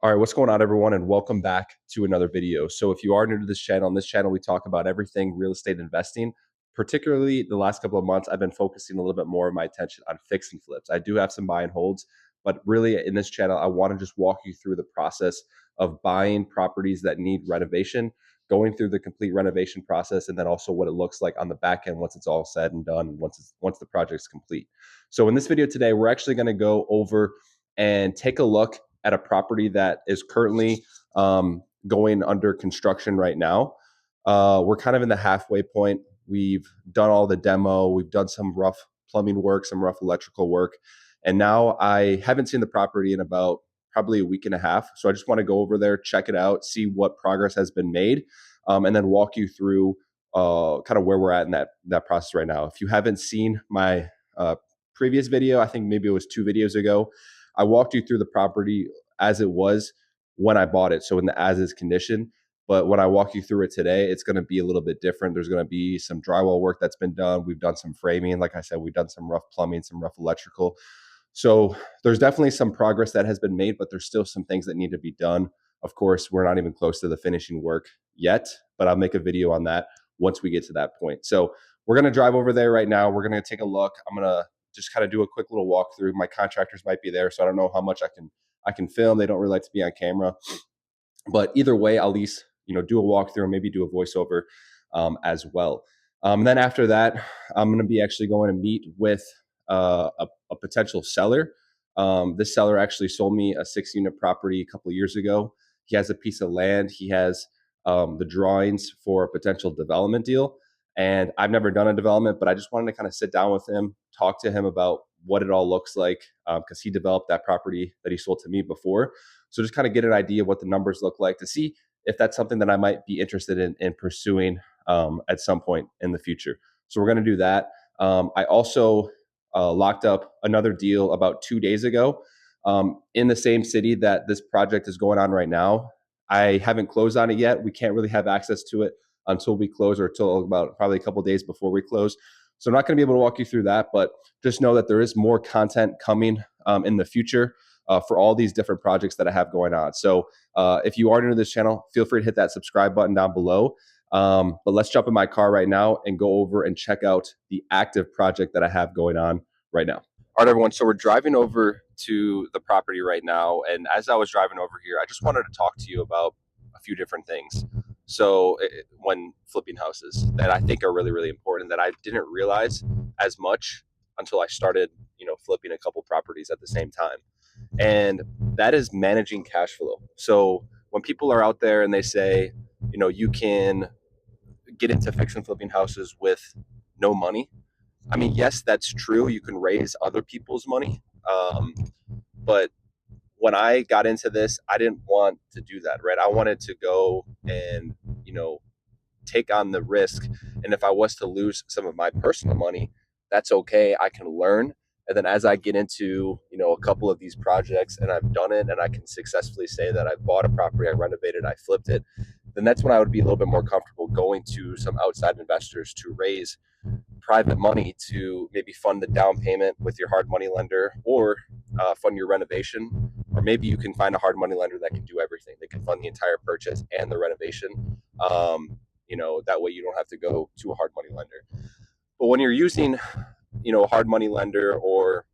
All right, what's going on, everyone, and welcome back to another video. So if you are new to this channel, on this channel, we talk about everything real estate investing. Particularly the last couple of months, I've been focusing a little bit more of my attention on fix and flips. I do have some buy and holds, but really in this channel, I want to just walk you through the process of buying properties that need renovation, going through the complete renovation process, and then also what it looks like on the back end once it's all said and done, once the project's complete. So in this video today, we're actually going to go over and take a look at a property that is currently going under construction right now. We're kind of in the halfway point. We've done all the demo, we've done some rough plumbing work, some rough electrical work, and now I haven't seen the property in about probably a week and a half. So I just want to go over there, check it out, see what progress has been made, and then walk you through kind of where we're at in that process right now. If you haven't seen my previous video, I think maybe it was 2 videos ago, I walked you through the property as it was when I bought it, so in the as is condition. But when I walk you through it today, it's going to be a little bit different. There's going to be some drywall work that's been done. We've done some framing. Like I said, we've done some rough plumbing, some rough electrical. So there's definitely some progress that has been made, but there's still some things that need to be done. Of course, we're not even close to the finishing work yet, but I'll make a video on that once we get to that point. So we're going to drive over there right now. We're going to take a look. I'm going to just kind of do a quick little walkthrough. My contractors might be there, so I don't know how much I can film. They don't really like to be on camera, but either way, I'll at least do a walkthrough and maybe do a voiceover as well. And then after that, I'm going to be actually going to meet with a potential seller. This seller actually sold me a 6-unit property a couple of years ago. He has a piece of land. He has the drawings for a potential development deal. And I've never done a development, but I just wanted to kind of sit down with him, talk to him about what it all looks like, because he developed that property that he sold to me before. So just kind of get an idea of what the numbers look like to see if that's something that I might be interested in pursuing at some point in the future. So we're going to do that. I also locked up another deal about 2 days ago in the same city that this project is going on right now. I haven't closed on it yet. We can't really have access to it until we close, or until about probably a couple days before we close. So I'm not going to be able to walk you through that, but just know that there is more content coming in the future for all these different projects that I have going on. So if you are new to this channel, feel free to hit that subscribe button down below. But let's jump in my car right now and go over and check out the active project that I have going on right now. All right, everyone. So we're driving over to the property right now. And as I was driving over here, I just wanted to talk to you about a few different things. So when flipping houses that I think are really, really important, that I didn't realize as much until I started, flipping a couple properties at the same time. And that is managing cash flow. So when people are out there and they say, you can get into fix and flipping houses with no money. I mean, yes, that's true. You can raise other people's money. But when I got into this, I didn't want to do that, right? I wanted to go and, take on the risk. And if I was to lose some of my personal money, that's okay. I can learn. And then as I get into, a couple of these projects and I've done it and I can successfully say that I bought a property, I renovated, I flipped it, then that's when I would be a little bit more comfortable going to some outside investors to raise private money to maybe fund the down payment with your hard money lender, or fund your renovation. Or maybe you can find a hard money lender that can do everything. They can fund the entire purchase and the renovation. That way you don't have to go to a hard money lender. But when you're using, a hard money lender, or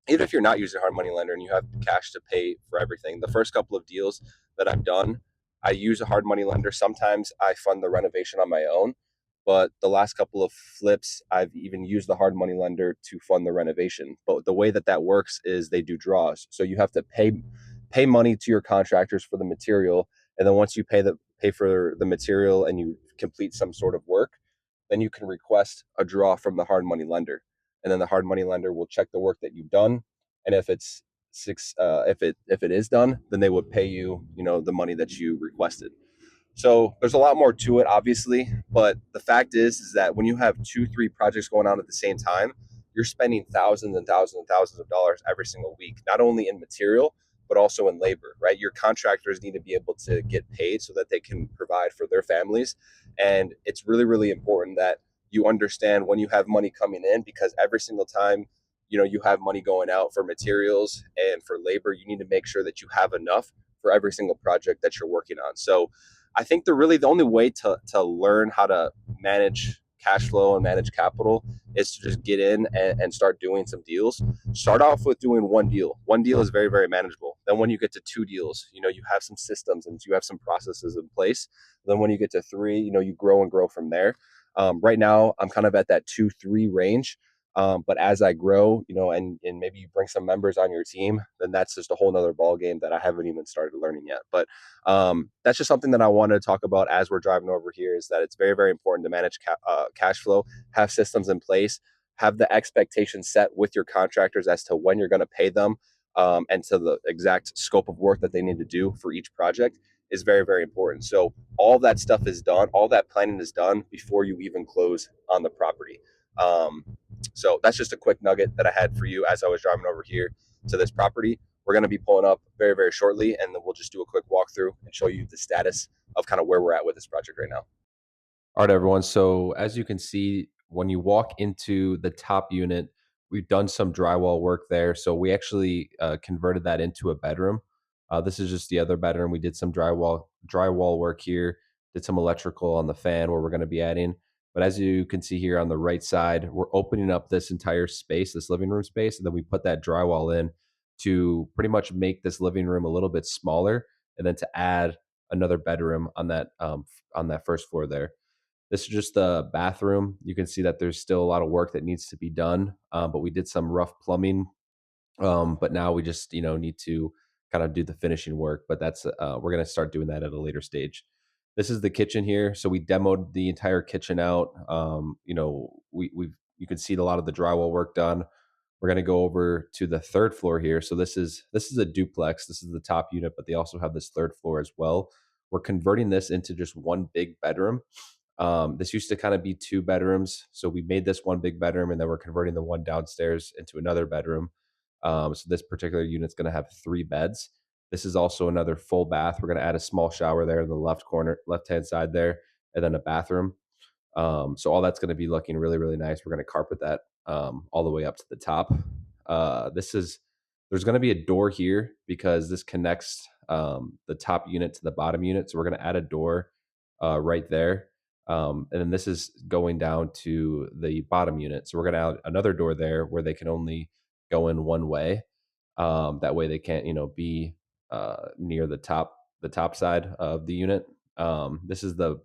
even if you're not using a hard money lender and you have cash to pay for everything, the first couple of deals that I've done, I use a hard money lender. Sometimes I fund the renovation on my own, but the last couple of flips, I've even used the hard money lender to fund the renovation. But the way that works is they do draws. So you have to pay money to your contractors for the material, and then once you pay for the material and you complete some sort of work, then you can request a draw from the hard money lender, and then the hard money lender will check the work that you've done, and if it is done, then they would pay you, the money that you requested. So there's a lot more to it, obviously, but the fact is that when you have 2, 3 projects going on at the same time, you're spending thousands and thousands and thousands of dollars every single week, not only in material, but also in labor, right? Your contractors need to be able to get paid so that they can provide for their families. And it's really, really important that you understand when you have money coming in, because every single time, you have money going out for materials and for labor, you need to make sure that you have enough for every single project that you're working on. So I think the only way to learn how to manage cash flow and manage capital is to just get in and start doing some deals. Start off with doing one deal. One deal is very, very manageable. Then when you get to two deals, you have some systems and you have some processes in place. Then when you get to three, you grow and grow from there. Right now, I'm kind of at that 2, 3 range. But as I grow, and maybe you bring some members on your team, then that's just a whole nother ball game that I haven't even started learning yet. But that's just something that I wanted to talk about as we're driving over here, is that it's very, very important to manage cash flow, have systems in place, have the expectation set with your contractors as to when you're going to pay them, and to the exact scope of work that they need to do for each project is very, very important. So all that stuff is done, all that planning is done before you even close on the property. Um, so that's just a quick nugget that I had for you as I was driving over here to this property. We're going to be pulling up very, very shortly, and then we'll just do a quick walkthrough and show you the status of kind of where we're at with this project right now. All right, everyone. So as you can see, when you walk into the top unit, we've done some drywall work there. So we actually converted that into a bedroom. This is just the other bedroom. We did some drywall work here, did some electrical on the fan where we're going to be adding. But as you can see here on the right side, we're opening up this entire space, this living room space, and then we put that drywall in to pretty much make this living room a little bit smaller, and then to add another bedroom on that first floor there. This is just the bathroom. You can see that there's still a lot of work that needs to be done, but we did some rough plumbing. But now we just need to kind of do the finishing work. But that's we're gonna start doing that at a later stage. This is the kitchen here. So we demoed the entire kitchen out. We've you can see a lot of the drywall work done. We're gonna go over to the third floor here. So this is a duplex. This is the top unit, but they also have this third floor as well. We're converting this into just one big bedroom. This used to kind of be two bedrooms. So we made this one big bedroom, and then we're converting the one downstairs into another bedroom. So this particular unit's going to have 3 beds. This is also another full bath. We're going to add a small shower there in the left corner, left hand side there, and then a bathroom. So all that's going to be looking really, really nice. We're going to carpet that all the way up to the top. There's going to be a door here because this connects the top unit to the bottom unit. So we're going to add a door right there. And then this is going down to the bottom unit. So we're going to add another door there where they can only go in one way. That way they can't, be near the top side of the unit. This is the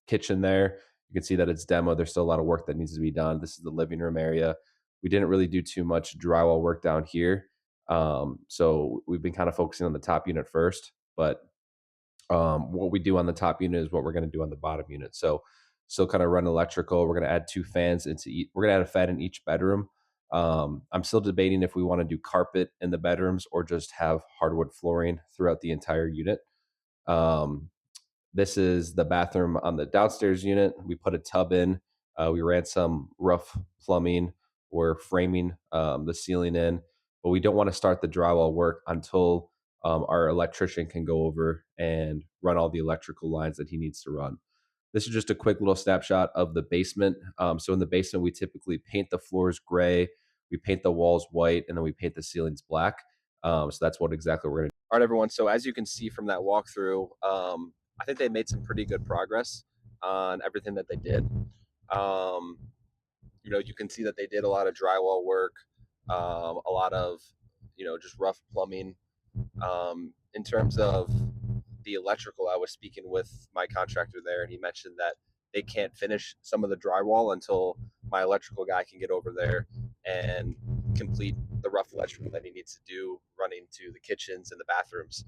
kitchen there. You can see that it's demo. There's still a lot of work that needs to be done. This is the living room area. We didn't really do too much drywall work down here. So we've been kind of focusing on the top unit first, but what we do on the top unit is what we're going to do on the bottom unit. So still kind of run electrical. We're going to add 2 fans into each. We're going to add a fan in each bedroom. I'm still debating if we want to do carpet in the bedrooms or just have hardwood flooring throughout the entire unit. Um, this is the bathroom on the downstairs unit. We put a tub in. We ran some rough plumbing. We're framing the ceiling in, but we don't want to start the drywall work until our electrician can go over and run all the electrical lines that he needs to run. This is just a quick little snapshot of the basement. So in the basement, we typically paint the floors gray, we paint the walls white, and then we paint the ceilings black. So that's what exactly we're going to do. All right, everyone. So as you can see from that walkthrough, I think they made some pretty good progress on everything that they did. Um, you can see that they did a lot of drywall work, a lot of, just rough plumbing. In terms of the electrical, I was speaking with my contractor there, and he mentioned that they can't finish some of the drywall until my electrical guy can get over there and complete the rough electrical that he needs to do running to the kitchens and the bathrooms.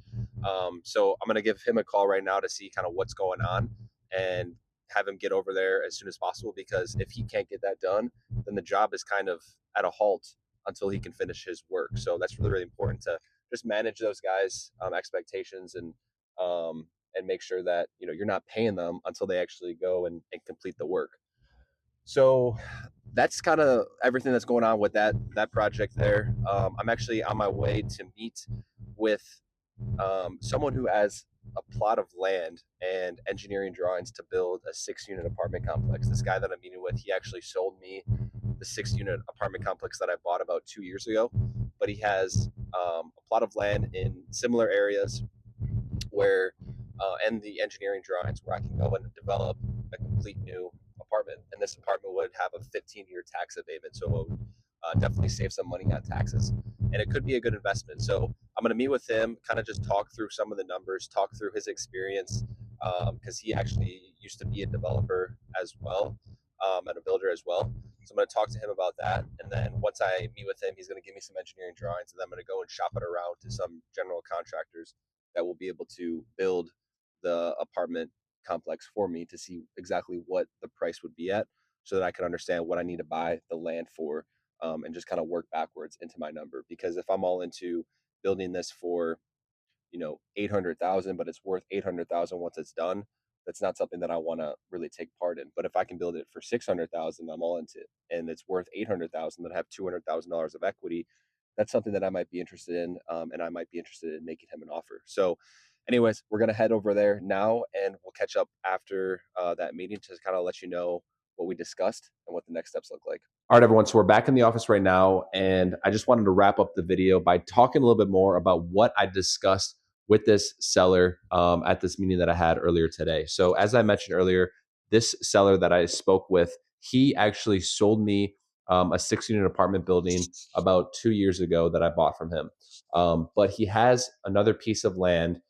So I'm going to give him a call right now to see kind of what's going on and have him get over there as soon as possible, because if he can't get that done, then the job is kind of at a halt until he can finish his work. So that's really, really important to just manage those guys' expectations and make sure that you're not paying them until they actually go and complete the work. So that's kind of everything that's going on with that project there. I'm actually on my way to meet with someone who has a plot of land and engineering drawings to build a 6-unit apartment complex. This guy that I'm meeting with, he actually sold me the 6-unit apartment complex that I bought about 2 years ago. But he has a plot of land in similar areas where and the engineering drawings where I can go in and develop a complete new apartment. And this apartment would have a 15-year tax abatement, so it would definitely save some money on taxes. And it could be a good investment. So I'm going to meet with him, kind of just talk through some of the numbers, talk through his experience, because he actually used to be a developer as well, and a builder as well. So I'm going to talk to him about that. And then once I meet with him, he's going to give me some engineering drawings, and then I'm going to go and shop it around to some general contractors that will be able to build the apartment complex for me to see exactly what the price would be at so that I can understand what I need to buy the land for, and just kind of work backwards into my number. Because if I'm all into building this for 800,000, but it's worth 800,000 once it's done, that's not something that I want to really take part in. But if I can build it for 600,000, I'm all into it, and it's worth 800,000, that I have $200,000 of equity. That's something that I might be interested in, and I might be interested in making him an offer. So, anyways, we're gonna head over there now, and we'll catch up after that meeting to kind of let you know what we discussed and what the next steps look like. All right, everyone. So we're back in the office right now, and I just wanted to wrap up the video by talking a little bit more about what I discussed with this seller at this meeting that I had earlier today. So as I mentioned earlier, this seller that I spoke with, he actually sold me a 6-unit apartment building about 2 years ago that I bought from him. But he has another piece of land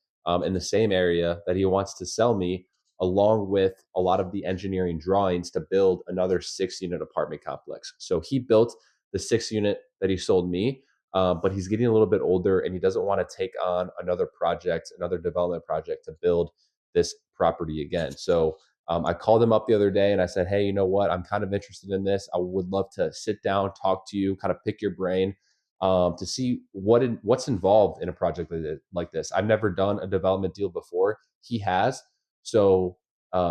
in the same area that he wants to sell me, along with a lot of the engineering drawings to build another 6-unit apartment complex. So he built the 6 unit that he sold me, but he's getting a little bit older and he doesn't want to take on another project, another development project to build this property again. So I called him up the other day and I said, hey, you know what? I'm kind of interested in this. I would love to sit down, talk to you, kind of pick your brain, to see what's involved in a project like this. I've never done a development deal before. He has. So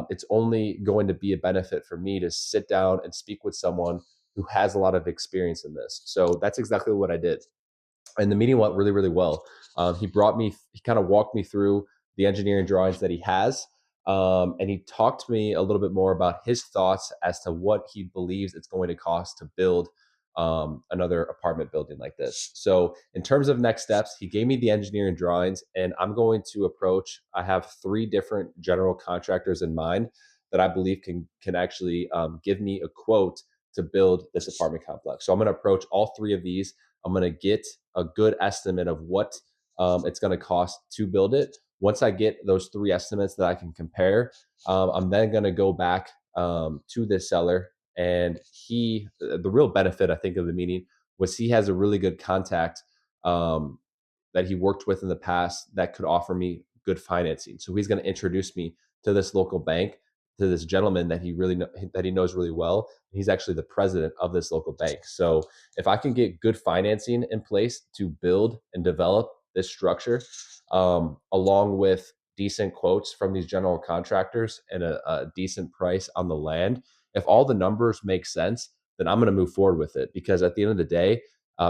it's only going to be a benefit for me to sit down and speak with someone who has a lot of experience in this. So that's exactly what I did. And the meeting went really, really well. He kind of walked me through the engineering drawings that he has. And he talked to me a little bit more about his thoughts as to what he believes it's going to cost to build another apartment building like this. So, in terms of next steps, he gave me the engineering drawings, and I'm going to approach. I have 3 different general contractors in mind that I believe can actually give me a quote to build this apartment complex. So, I'm going to approach all 3 of these. I'm going to get a good estimate of what it's going to cost to build it. Once I get those 3 estimates that I can compare, I'm then going to go back to this seller. And the real benefit, I think, of the meeting was he has a really good contact um, that he worked with in the past that could offer me good financing. So he's going to introduce me to this local bank, to this gentleman that he knows really well. He's actually the president of this local bank. So if I can get good financing in place to build and develop this structure, along with decent quotes from these general contractors and a decent price on the land, if all the numbers make sense, then I'm going to move forward with it. Because at the end of the day,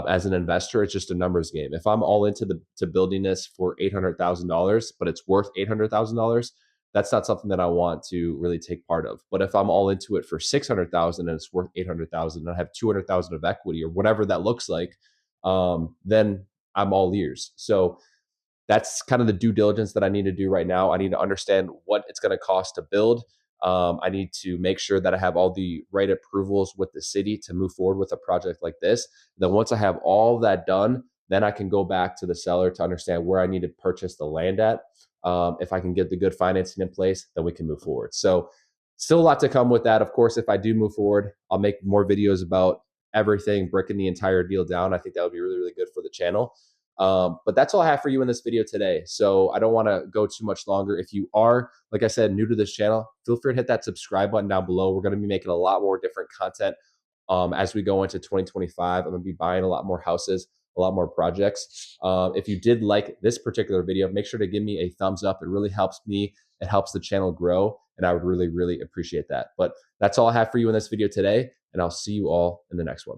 as an investor, it's just a numbers game. If I'm all into to building this for $800,000, but it's worth $800,000, that's not something that I want to really take part of. But if I'm all into it for 600,000 and it's worth 800,000, and I have 200,000 of equity or whatever that looks like, then I'm all ears. So that's kind of the due diligence that I need to do right now. I need to understand what it's going to cost to build. I need to make sure that I have all the right approvals with the city to move forward with a project like this. Then once I have all that done, then I can go back to the seller to understand where I need to purchase the land at. If I can get the good financing in place, then we can move forward. So still a lot to come with that. Of course, if I do move forward, I'll make more videos about everything, breaking the entire deal down. I think that would be really, really good for the channel. But that's all I have for you in this video today. So I don't want to go too much longer. If you are, like I said, new to this channel, feel free to hit that subscribe button down below. We're going to be making a lot more different content as we go into 2025. I'm going to be buying a lot more houses, a lot more projects. If you did like this particular video, make sure to give me a thumbs up. It really helps me. It helps the channel grow, and I would really, really appreciate that. But that's all I have for you in this video today, and I'll see you all in the next one.